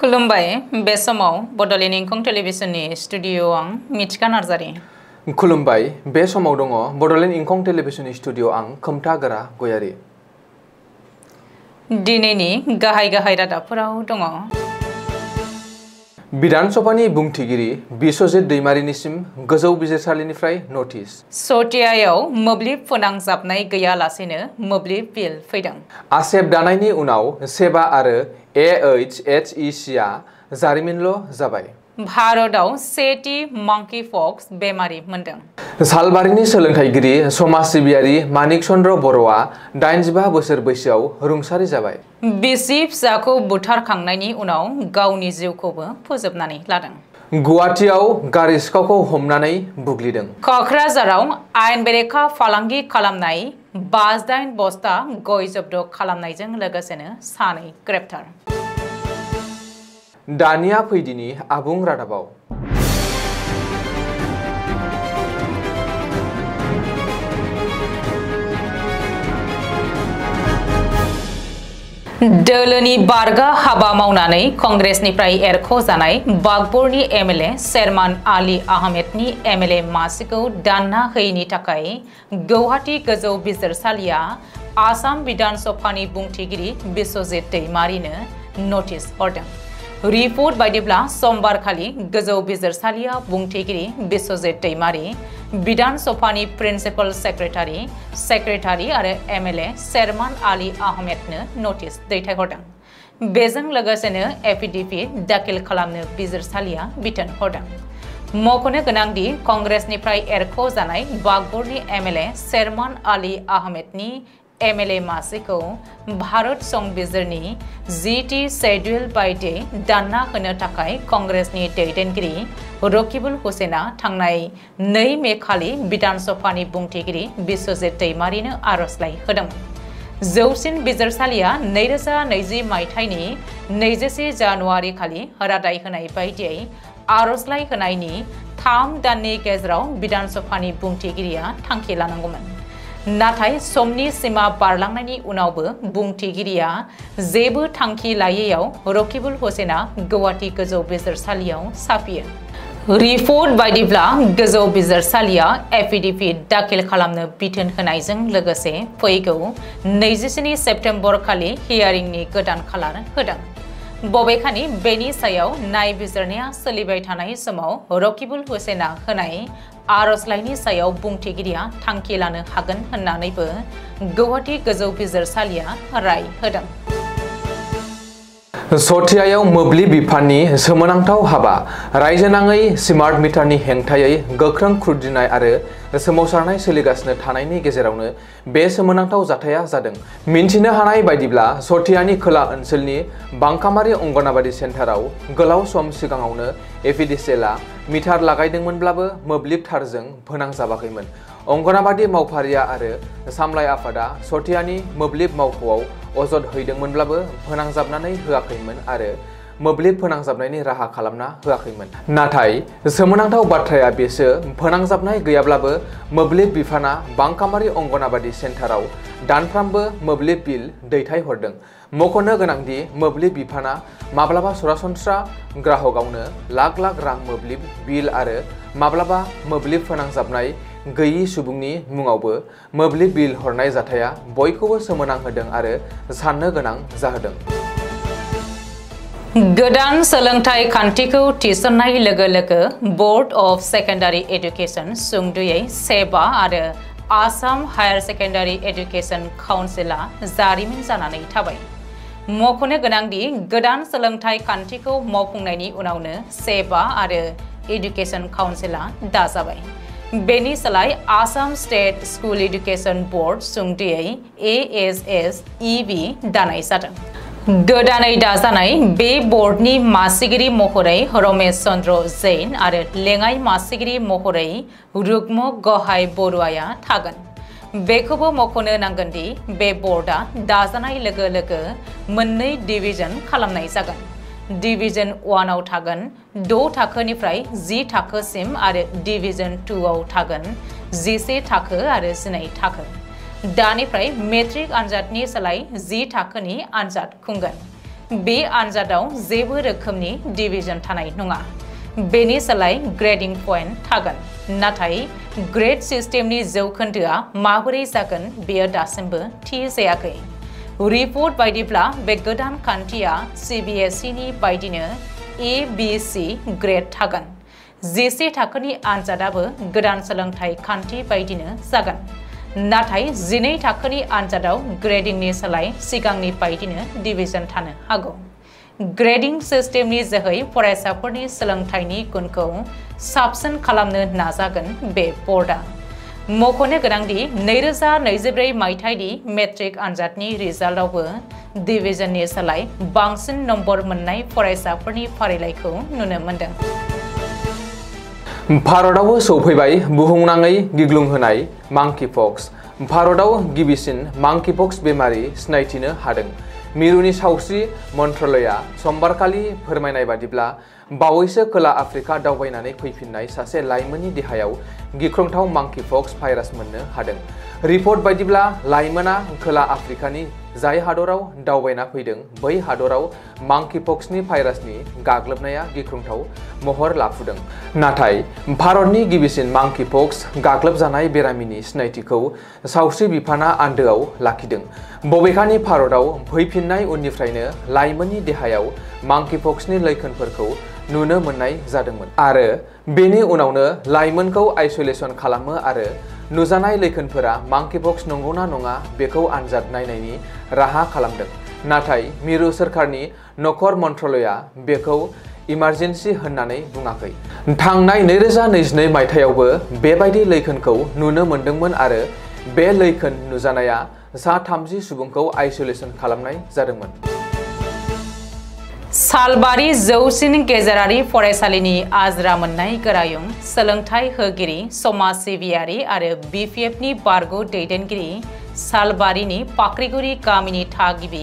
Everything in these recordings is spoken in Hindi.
खुलुमबाय बे समाव बडलेण्ड इंखं टेलिभिजननि स्टुडिअ आं मिथिका नार्जारि। खुलुमबाय बे समाव दङ बडलेण्ड इंखं टेलिभिजननि स्टुडिअ आं खोमथा गोरा गयारि। दिनैनि गाहाय रादाबफोराव दङ। विधानसभानि बुंथिगिरि बिश्वजित दैमारिनिसिम गोजौ बिजिरसालिनिफ्राय नटिस। सटियायाव मोब्लिब फोनांजाबनाय गैयालासेनो मोब्लिब बिल फैदों। आसेब दानायनि उनाव सेबा आरो AHHEC आ जारिमिनल' जाबाय। भारतआव सेथि मंकी पक्स बेमारि मोनदों। सालबारिनि सोलोंथाइगिरि समाज सिबियारि मानिक चन्द्र बर'आ 85 बोसोर बैसोआव रुंसारि जाबाय। बिसि फिसाखौ बुथारखांनायनि उनाव गावनि जिउखौबो फोजोबनानै लादों। गुवाहाटीआव गारि सिखावखौ हमनानै बुग्लिदों। क'क्राझाराव आयेन बेरेखा फालांगि खालामनाय 58 बस्ता गय जब्द खालामनायजों लोगोसेनो सानै ग्रेप्टार। दानिया फैदिनि आबुं रादाबाव। दोलोनि बारगा हाबा मावनानै कंग्रेसनिफ्राय एरख'जानाय बागबरनि MLA शेरमान आली आहमेदनि MLA मासिखौ दानना होयैनि थाखाय गुवाहाटी गोजौ बिजिरसालिया आसाम विधान सभानि बुंथिगिरि बिश्वजित दैमारिनो नटिस हरदों। रिपर्ट बायदिब्ला समबारखालि गोजौ बिजिरसालिया बुंथिगिरि बिश्वजित दैमारि, विधान सभानि प्रिन्सिपल सेक्रेटारि आरो MLA शेरमान आली आहमेदनो नटिस दैथायहरदों। बेजों लोगोसेनो एफिडेभिट दाखिल खालामनो बिजिरसालिया बिथोन हरदों। मख'नो गोनांदि कंग्रेसनिफ्राय एरख'जानाय बागबरनि MLA शेरमान आली आहमेदनि MLA मासिखौ भारत संबिजिरनि GT शेड्यूल बायदियै दानना होनो थाखाय कंग्रेसनि दैदेनगिरि रकिबुल हुसैना थांनाय 2 मे खालि विधान सभानि बुंथिगिरि बिश्वजित दैमारिनो आर'जलाइ होदोंमोन। जौसिन बिजिरसालिया 2020 मायथाइनि 21 जानुवारि खालि रादाय होनाय बायदियै आर'जलाइ होनायनि 3 दाननि गेजेराव विधान सभानि बुंथिगिरिया थांखि लानांगौमोन। नाथाय समनि सीमा बारलांनायनि उनावबो बुंथिगिरिया जेबो थांखि लायैयाव रकिबुल हुसैना गुवाहाटी गोजौ बिजिरसालियाव साफियो। रिपर्ट बायदिब्ला गोजौ बिजिरसालिया एफिडेभिट दाखिल खालामनो बिथोन होनायजों लोगोसे फैगौ 27 सेप्तेम्बर खालि हियारिंनि गोदान खालार होदों। बबेखानि बेनि सायाव नायबिजिरनाया सोलिबाय थानाय समाव रकिबुल हुसैना होनाय आर'जलाइनि सायाव बुंथिगिरिया थांखि लानो हागोन होननानैबो गुवाहाटी गोजौ बिजिरसालिया राय होदों। सटियायाव मोब्लिब बिफाननि सोमोनांथाव हाबा, रायजोनाङै स्मार्ट मिटारनि हेंथायै गोख्रों खुद्रिनाय आरो सोमावसारनाय सोलिगासिनो थानायनि गेजेरावनो बे सोमोनांथाव जाथाया जादों। मिन्थिनो हानाय बायदिब्ला सटियानि खोला ओनसोलनि बांकामारि अंगनाबादि सेन्टाराव गोलाव सम सिगाङावनो एफिडिसिएलआ मिटार लागायदोंमोनब्लाबो मोब्लिब थारजों फोनांजाबाखैमोन। अंगनाबादि मावफारिया आरो सामलाय आफादा सटियानि मोब्लिब मावख'आव अजद हैदोंमोनब्लाबो फोनांजाबनानै होआखैमोन आरो मोब्लिब फोनांजाबनायनि राहा खालामना होआखैमोन। नाथाय सोमोनांथाव बाथ्राया बेसो फोनांजाबनाय गैयाब्लाबो मोब्लिब बिफाना बांकामारि अंगनाबादि सेन्टाराव दानफ्रामबो मोब्लिब बिल दैथायहरदों। मख'नो गोनांदि मोब्लिब बिफाना माब्लाबा सरासनस्रा ग्राहकआवनो लाख रां मोब्लिब बिल आरो माब्लाबा मोब्लिब फोनांजाबनाय गैयि सुबुंनि मुङावबो मोब्लिब बिल हरनाय जाथाया बयखौबो सोमोनांहोदों आरो साननो गोनां जाहोदों। गोदान सोलोंथाइ खान्थिखौ थिसननाय लोगो लोगो बोर्ड अफ सेकेन्डारि एडुकेशन सुंद'यै सेबा आरो आसाम हायार सेकेन्डारि एडुकेशन काउन्सिलआ जारिमिन जानानै थाबाय। मख'नो गोनांदि गोदान सोलोंथाइ खान्थिखौ मावफुंनायनि उनावनो सेबा आरो एडुकेशन काउन्सिलआ दाजाबाय। बेनि सोलाय Assam state school education board सुंद'यै ASSEB दानाय जादों। गोदानै दाजानाय बे बोर्डनि मासिगिरि महरै रमेश चन्द्र जैन आरो लेङाइ मासिगिरि महरै रुग्म गहाय बरुवाया थागोन। बेखौबो मख'नो नांगोनदि बे बोर्डआ दाजानाय लोगो लोगो 2 डिभिजन खालामनाय जागोन। डिभिजन 1 आव थागोन 6 थाखोनिफ्राय 10 थाखोसिम आरो डिभिजन 2 आव थागोन 11 थाखो आरो 12 थाखो। दानिफ्राय मेट्रिक आनजादनि सोलाय 10 थाखोनि आनजाद खुंगोन। बे आनजादाव जेबो रोखोमनि डिभिजन थानाय नङा। बेनि सोलाय ग्रेडिं पॉइंट थागोन। नाथाय ग्रेड सिस्टेमनि जौखोन्दोआ माबोरै जागोन बेयो दासिमबो थि जायाखै। रिपर्ट बायदिब्ला बे गोदान खान्थिया CBSE नि बायदिनो ABC ग्रेड थागोन। जिसे थाखोनि आनजादाबो गोदान सोलोंथाइ खान्थि बायदिनो जागोन। नाथाय 12 थाखोनि आनजादाव ग्रेडिंनि सोलाय सिगांनि बायदिनो डिभिजन थानो हागौ। ग्रेडिं सिस्टेमनि जोहै फरायसाफोरनि सोलोंथाइनि गुनखौ साबसिन खालामनो नाजागोन बे बर्डआ। मख'नो गोनांदि 2024 मायथाइनि मेट्रिक आनजादनि रिजाल्टआवबो डिभिजननि सोलाय बांसिन नम्बर मोननाय फरायसाफोरनि फारिलाइखौ नुनो मोनदों। भारतआव सौफैबाय बुहुमनाङै गिग्लुंहोनाय मांकिपक्स। भारतआव गिबिसिन मांकिपक्स बेमारि सिनायथिनो हादों। मिरुनि सावस्रि मन्त्रालयआ समबारखालि फोरमायनाय बादिब्ला बावैसो खोला आफ्रिका दावबायनानै फैफिननाय सासे लाइमोननि देहायाव गिख्रंथाव मांकिपक्स भाइरास मोननो हादों। रिपर्ट बायदिब्ला लाइमोना खोला आफ्रिकानि जाय हादराव दावबायना फैदों बै हादराव मांकिपक्सनि भाइरासनि गाग्लोबनाया गिख्रंथाव महर लाफुदों। नाथाय भारतनि गिबिसिन मांकिपक्स गाग्लोबजानाय बेरामिनि सिनायथिखौ सावस्रि बिफाना आन्दोआव लाखिदों। बबेखानि भारतआव फैफिननाय उननिफ्रायनो लाइमोननि देहायाव मांकिपक्सनि लैखोनफोरखौ नुनो मोननाय जादोंमोन आरो बेनि उनावनो लाइमोनखौ आइसोलेसन खालामो आरो नुजानाय लैखोनफोरा मांकिपक्स नंगौना नङा बेखौ आनजाद नायनायनि राहा खालामदों। नाथाय मिरु सोरखारनि नखर मन्त्रालयआ बेखौ इमारजेन्सि होननानै बुङाखै। थांनाय 2022 मायथाइयावबो बेबायदि लैखोनखौ नुनो मोनदोंमोन आरो बे लैखोन नुजानाया सा 30 सुबुंखौ आइसोलेसन खालामनाय जादोंमोन। सालबारि जौसिन गेजेरारि फरायसालिनि आजिरा मोननाय गोरायुं सोलोंथाइ होगिरि समाज सिबियारि आरो BPFनि बारग' दैदेनगिरि सालबारिनि पाख्रिगुरि गामिनि थागिबि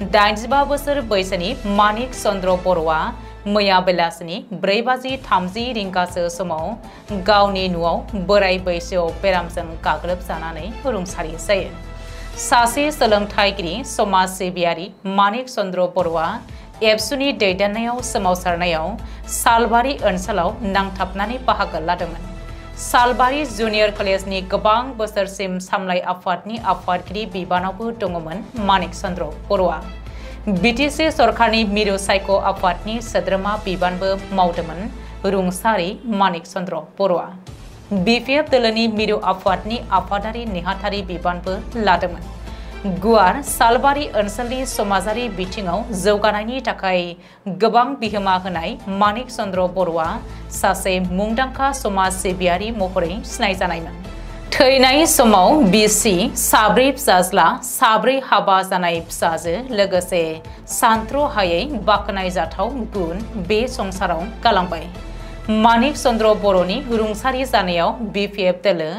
85 बोसोर बैसोनि मानिक चन्द्र बर'आ मैया बेलासिनि 4:30 रिंगासो समाव गावनि न'आव बोराय बैसोआव बेरामजों गाग्लोबजानानै रुंसारि जायो। सासे सोलोंथाइगिरि समाज सिबियारि मानिक चन्द्र बर'आ एबसुनि दैदेननायाव सोमावसारनायाव सालबारि ओनसोलाव नांथाबनानै बाहागो लादोंमोन। सालबारि जुनियर कलेजनि गोबां बोसोरसिम सामलाय आफादनि आफादगिरि बिबानावबो दङमोन मानिक चन्द्र बर'आ। BTC सरकारनि मिरु सायख' आफादनि सोद्रोमा बिबानबो मावदोंमोन रुंसारि मानिक चन्द्र बर'आ। BPF दोलोनि मिरु आफादनि आफादारि नेहाथारि बिबानबो लादोंमोन। गुवार सालबारि ओनसोलनि समाजारि बिथिङाव जौगानायनि थाखाय गोबां बिहोमा होनाय मानिक चन्द्र बर'आ सासे मुंदांखा समाज सिबियारि महरै सिनायजानायमोन। थैनाय समाव बिसि 4 फिसाज्ला 4 हाबा जानाय फिसाजो लोगोसे सानथ्र'हायै बाख्नायजाथाव गुन बे संसाराव गालांबाय। मानिक चन्द्र बर'नि रुंसारि जानायाव BPF दोलो,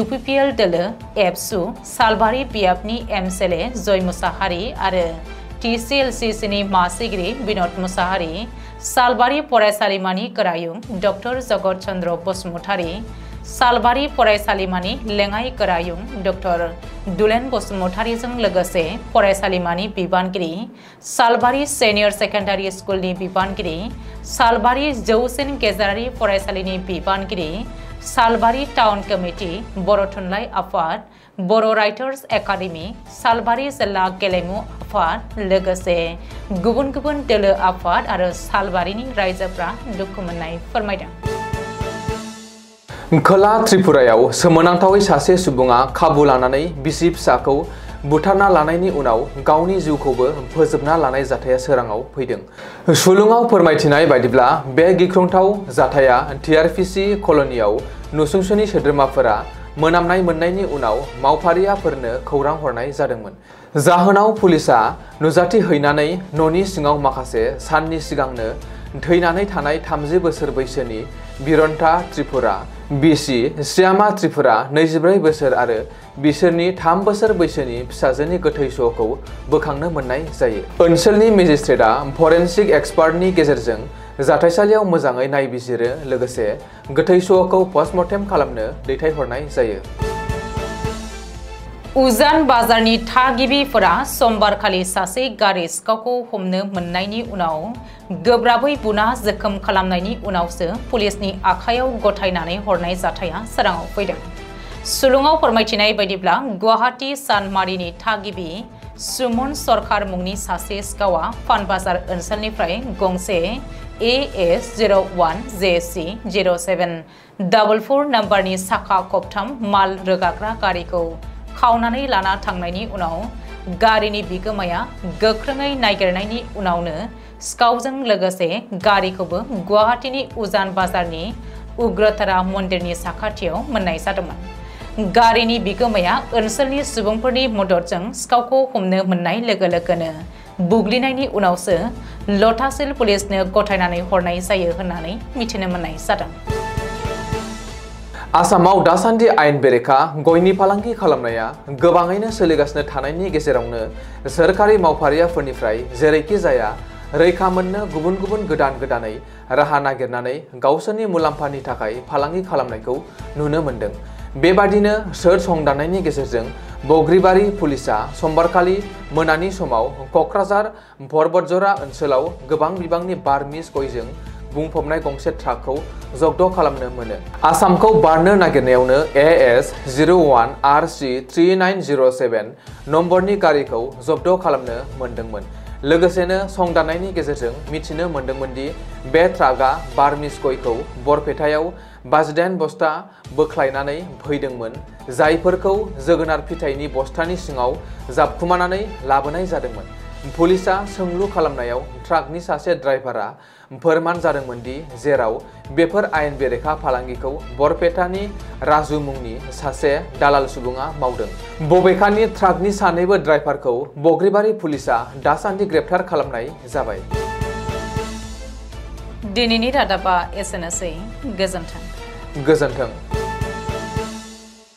UPPL दोलो, एबसु, सालबारि बियाबनि MCLA जय मुसाहारि आरो TCLCCनि मासिगिरि बिन'द मुसाहारि, सालबारि फरायसालिमानि गोरायुं डक्टर जगत चन्द्र बसुमतारी, सालबारि फरायसालिमानि लेङाइ गोरायुं डक्टर दुलेन बसुमतारीजों लोगोसे फरायसालिमानि बिबानगिरि, सालबारि सिनियर सेकेन्डारि स्कुलनि बिबानगिरि, सालबारि जौसिन गेजेरारि फरायसालिनि बिबानगिरि, सालबारि टाउन कमिटि, बर' थुनलाइ आफाद, बर' राइटार्स एकाडेमि, सालबारि जिल्ला गेलेमु आफाद लोगोसे गुबुन गुबुन दोलो आफाद आरो सालबारिनि रायजोफ्रा दुखु मोननाय फोरमायदों। खोला त्रिपुरायाव सोमोनांथावै सासे सुबुङा खाबु लानानै बिसि फिसाखौ बुथारना लानायनि उनाव गावनि जिउखौबो फोजोबना लानाय जाथाया सोराङाव फैदों। सुलुङाव फोरमायथिनाय बायदिब्ला बे गिख्रंथाव जाथाया TRPC कल'नियाव नसुंसेनि सोद्रोमाफोरा मोनामनाय मोननायनि उनाव मावफारियाफोरनो खौरां हरनाय जादोंमोन। जाहोनाव पुलिसआ नुजाथि हैनानै न'नि सिङाव माखासे साननि सिगांनो थैनानै थानाय 30 बोसोर बैसोनि बिरन्ता त्रिपुरा, बिसि श्यामा त्रिपुरा 24 बोसोर आरो बिसोरनि 3 बोसोर बैसोनि फिसाजोनि गोथै सह'खौ बोखांनो मोननाय जायो। ओनसोलनि मेजिस्ट्रेटआ फरेन्सिक एक्सपार्टनि गेजेरजों जाथायसालियाव मोजाङै नायबिजिरो लोगोसे गोथै सह'खौ पस्टमर्टेम खालामनो दैथायहरनाय जायो। उजान बाजारनि थागिबिफोरा समबारखालि सासे गारि सिखावखौ हमनो मोननायनि उनाव गोब्राबै बुना जोखोम खालामनायनि उनावसो पुलिसनि आखायाव गथायनानै हरनाय जाथाया सोराङाव फैदों। सुलुङाव फोरमायथिनाय बायदिब्ला गुवाहाटी सानमारिनि थागिबि सुमन सरकार मुंनि सासे सिखावा फानबाजार ओनसोलनिफ्राय गंसे AS01 JC 0744 नम्बरनि साखा खबथाम माल रोगाग्रा गारिखौ खावनानै लाना थांनायनि उनाव गारिनि बिगोमाया गोख्रोङै नागिरनायनि उनावनो सिखावजों लोगोसे गारिखौबो गुवाहाटीनि उजान बाजारनि उग्रतारा मन्दिरनि साखाथियाव मोननाय जादोंमोन। गारिनि बिगोमाया ओनसोलनि सुबुंफोरनि मददजों सिखावखौ हमनो मोननाय लोगो लोगोनो बुग्लिनायनि उनावसो लटासिल पुलिसनो गथायनानै हरनाय जायो होननानै मिथिनो मोननाय जादों। आसामाव दासान्दि आयेन बेरेखा गयनि फालांगि खालामनाया गोबाङैनो सोलिगासिनो थानायनि गेजेरावनो सोरखारि मावफारियाफोरनिफ्राय जेरैखि जाया रैखा मोननो गुबुन गुबुन गोदानै राहा नागिरनानै गावसोरनि मुलाम्फानि थाखाय फालांगि खालामनायखौ नुनो मोनदों। बेबादिनो सोर संदाननायनि गेजेरजों बग्रिबारि पुलिसा समबारखालि मोनानि समाव क'क्राझार परबतजरा ओनसोलाव गोबां बिबांनि बार्मिस गयजों बुंफबनाय गंसे ट्राकखौ जब्द खालामनो मोनो। आसामखौ बारनो नागिरनायावनो AS01 RC 3907 नम्बरनि गारिखौ जब्द खालामनो मोनदोंमोन। लोगोसेनो संदाननायनि गेजेरजों मिथिनो मोनदोंमोन दि बे ट्राकआ बार्मिस गयखौ बरपेटायाव 52 बस्ता बोख्लायनानै फैदोंमोन, जायफोरखौ जोगोनार फिथाइनि बस्तानि सिङाव जाबखुमानानै लाबोनाय जादोंमोन। पुलिसा सोंलु खालामनायाव ट्राकनि सासे ड्राइभारा फोरमान जादोंमोन दि जेराव बेफोर आयेन बेरेखा फालांगिखौ बरपेटानि राजु मुंनि सासे दालाल सुबुङा मावदों। बबेखानि ट्राकनि सानैबो ड्राइभारखौ बग्रिबारि पुलिसा दासान्दि ग्रेप्तार खालामनाय जाबाय। दिनैनि रादाबा एसेनोसै। गोजोन्थों। गोजोन्थों।